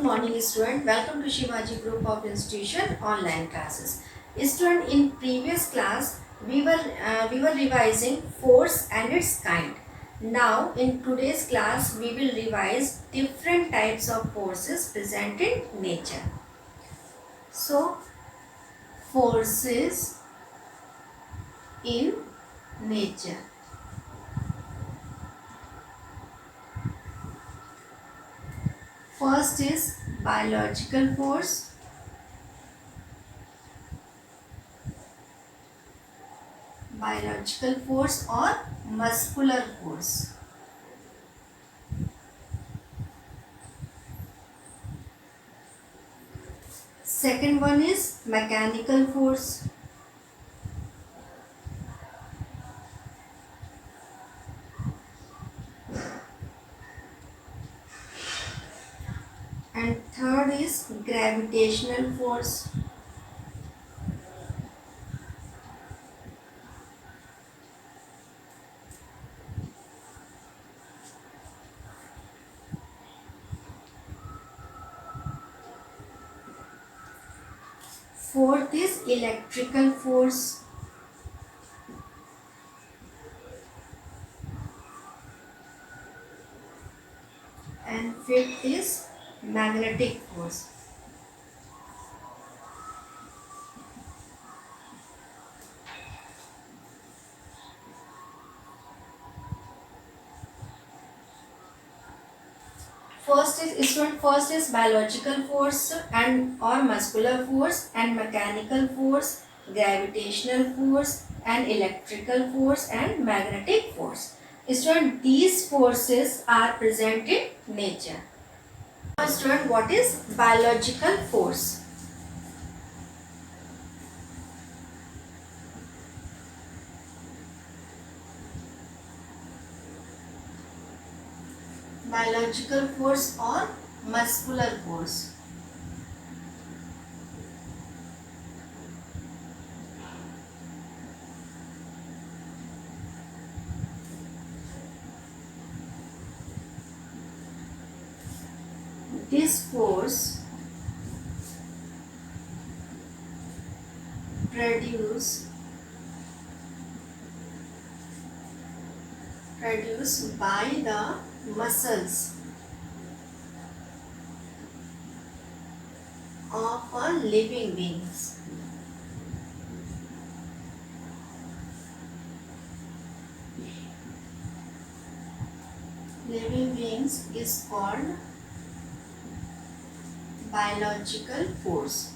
morning student. Welcome to Shivaji Group of Institution online classes. Student, in previous class we were revising force and its kind. Now in today's class we will revise different types of forces present in nature. So forces in nature. First is biological force. Biological force or muscular force. Second one is mechanical force. And third is gravitational force. Fourth is electrical force. And fifth is magnetic force. First is biological force and or muscular force, and mechanical force, gravitational force, and electrical force, and magnetic force. Student, these forces are present in nature. Student, what is biological force? Biological force or muscular force. This force produced by the muscles of a living beings. Living beings is called biological force.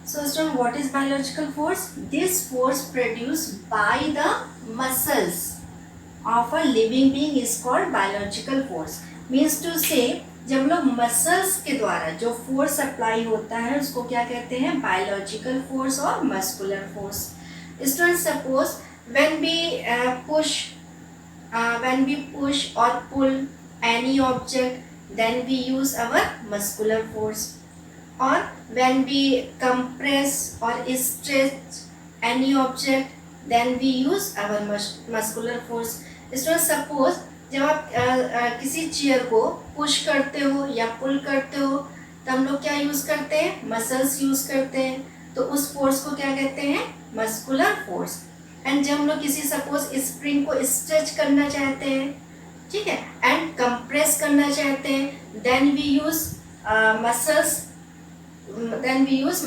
So student, what is biological force? This force produced by the muscles of a living being is called biological force. Means to say, जब लोग muscles के द्वारा जो force apply होता है उसको क्या कहते हैं? बायोलॉजिकल फोर्स और muscular force. Student, suppose when we push or pull any object, then we use our muscular force. Or when we compress or stretch any object, then we use our muscular force. इसमें suppose जब आप किसी chair को push करते हो या पुल करते हो तो हम लोग क्या यूज करते हैं? मसल्स यूज करते हैं. तो उस फोर्स को क्या कहते हैं? Muscular force. एंड जब हम लोग किसी सपोज स्प्रिंग को स्ट्रेच करना चाहते हैं, ठीक है, एंड कंप्रेस करना चाहते हैं, देन वी यूज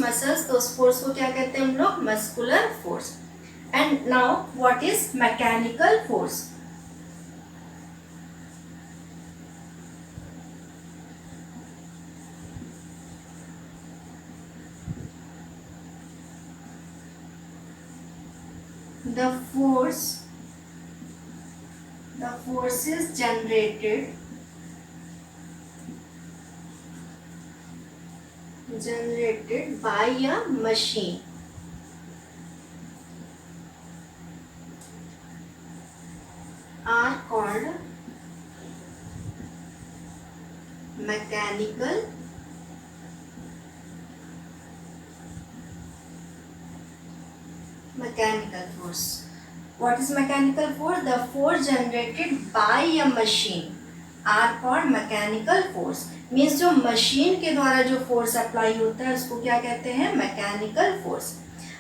मसल्स. तो उस फोर्स को क्या कहते हैं हम लोग? Muscular force. And now what is mechanical force? The force is generated by a machine. Are called mechanical force. What is mechanical force? The force generated by a machine are called mechanical force. Means जो machine के द्वारा जो force apply होता है उसको क्या कहते हैं? Mechanical force.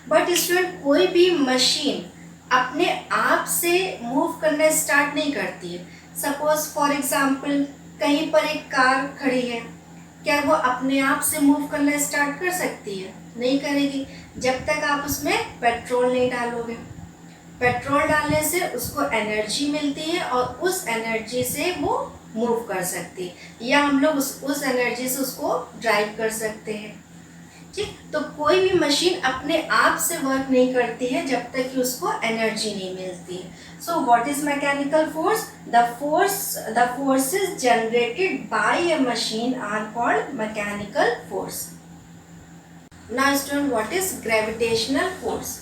बट स्टूडेंट, कोई भी मशीन अपने आप से मूव करना स्टार्ट नहीं करती है. सपोज फॉर एग्जाम्पल कहीं पर एक कार खड़ी है, क्या वो अपने आप से मूव करना स्टार्ट कर सकती है? नहीं करेगी, जब तक आप उसमें पेट्रोल नहीं डालोगे. पेट्रोल डालने से उसको एनर्जी मिलती है और उस एनर्जी से वो मूव कर सकती है, या हम लोग उस एनर्जी से उसको ड्राइव कर सकते हैं. ठीक, तो कोई भी मशीन अपने आप से वर्क नहीं करती है जब तक कि उसको एनर्जी नहीं मिलती है. So what is mechanical force? The forces generated by a machine are called mechanical force. Now student, what is gravitational force?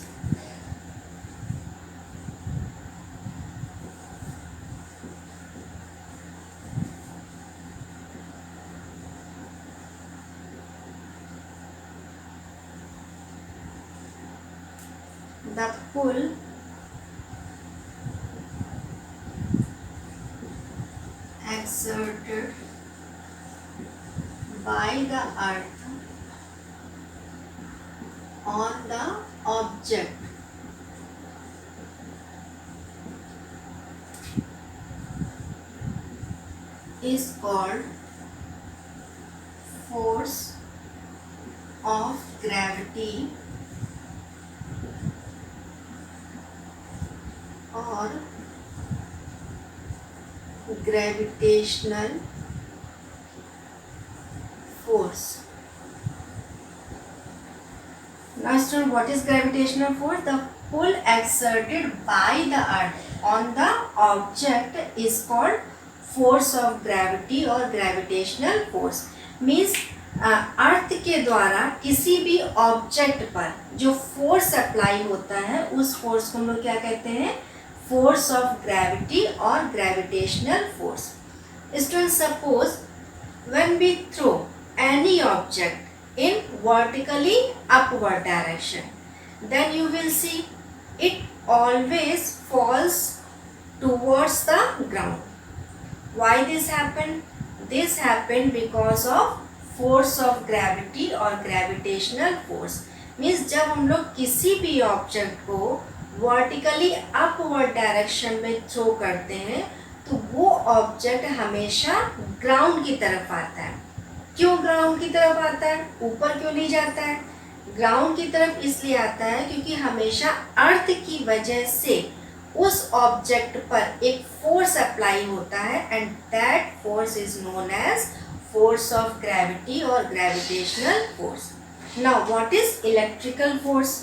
The pull exerted by the earth on the object is called force of gravity और gravitational force. Now student, what is gravitational force? The pull exerted by the earth on the object is called force of gravity or gravitational force. Means अर्थ के द्वारा किसी भी object पर जो force apply होता है उस फोर्स को हम लोग क्या कहते हैं? फोर्स ऑफ ग्रेविटी और gravitational force. Student, suppose when we throw any object in vertically upward direction, then you will see it always falls towards the ground. Why this happened? This happened because of force of gravity और gravitational force. Means जब हम लोग किसी भी object को vertically upward direction में throw करते हैं तो वो ऑब्जेक्ट हमेशा ग्राउंड की तरफ आता है. क्यों ग्राउंड की तरफ आता है? ऊपर क्यों नहीं जाता है? ग्राउंड की तरफ इसलिए आता है क्योंकि हमेशा अर्थ की वजह से उस ऑब्जेक्ट पर एक फोर्स अप्लाई होता है and that force is known as force of gravity or gravitational force. Now what is electrical force?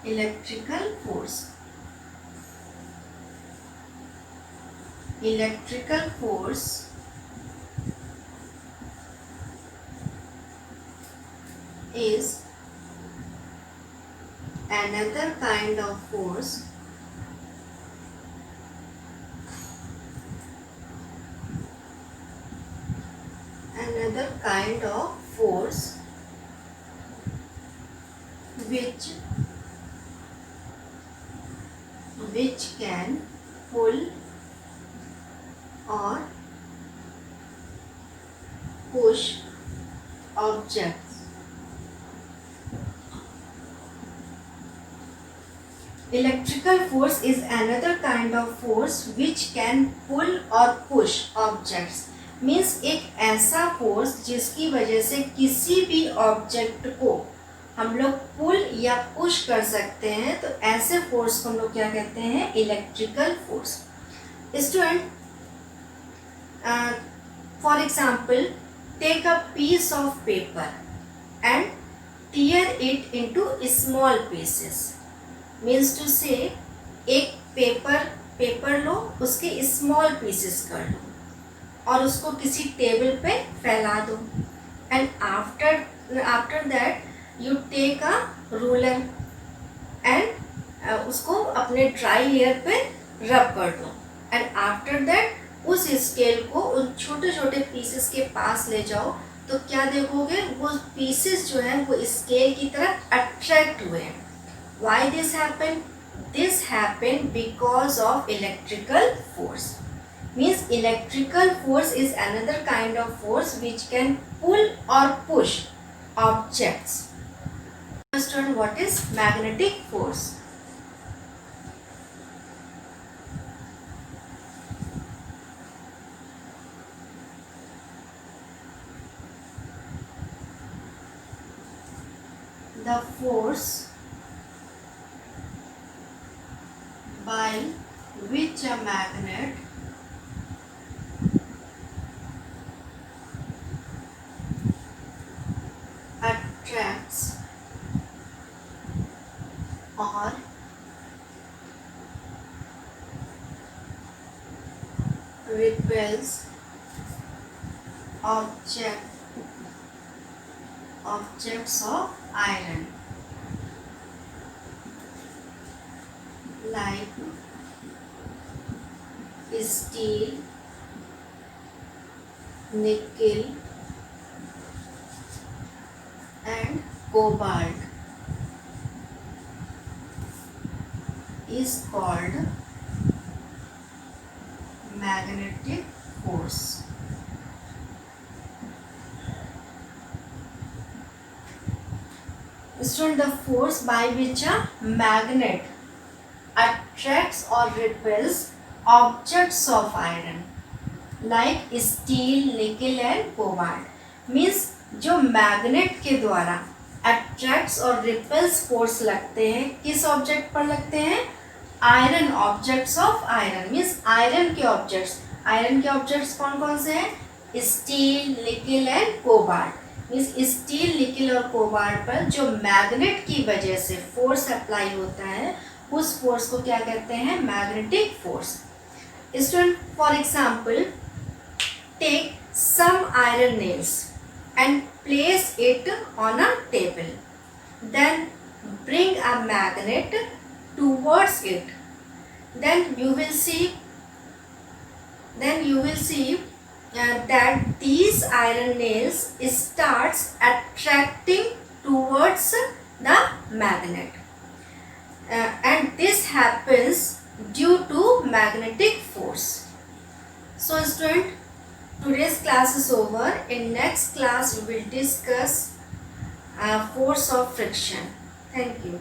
Electrical force. Electrical force is another kind of force which can pull or push objects. Electrical force is another kind of force which can pull or push objects. Means एक ऐसा force जिसकी वजह से किसी भी object को हम लोग पुल या पुश कर सकते हैं, तो ऐसे फोर्स को हम लोग क्या कहते हैं? Electrical force. Student, for example take a piece of paper and tear it into small pieces. Means to say एक पेपर लो, उसके स्मॉल पीसेस कर लो और उसको किसी टेबल पे फैला दो and after that you take a ruler and उसको अपने ड्राई हेयर पे रब कर दो एंड आफ्टर दैट उस स्केल को उन छोटे छोटे पीसेस के पास ले जाओ तो क्या देखोगे, वो पीसेस जो है वो स्केल की तरफ अट्रैक्ट हुए हैं. Why this happened? This happened because of electrical force. Means electrical force is another kind of force which can pull or push objects. Understand what is magnetic force? The force by which a magnet attracts or repels objects of iron, like steel, nickel and cobalt, is called magnetic force. Student, the force by which a magnet attracts or repels objects of iron like steel, nickel and cobalt means जो magnet के द्वारा attracts और repels force लगते हैं, किस object पर लगते हैं? Iron, objects of iron means iron के ऑब्जेक्ट्स. आयरन के ऑब्जेक्ट्स कौन कौन से हैं? स्टील, निकल एंड कोबाल्ट. मीन्स स्टील, निकल और कोबाल्ट पर जो मैग्नेट की वजह से फोर्स अप्लाई होता है, उस फोर्स को क्या कहते हैं? Magnetic force. Student, for example, take some iron nails and place it on a table. Then bring a magnet towards it. Then you will see that these iron nails starts attracting towards the magnet. And this happens due to magnetic force. So student, today's class is over. In next class we will discuss force of friction. Thank you.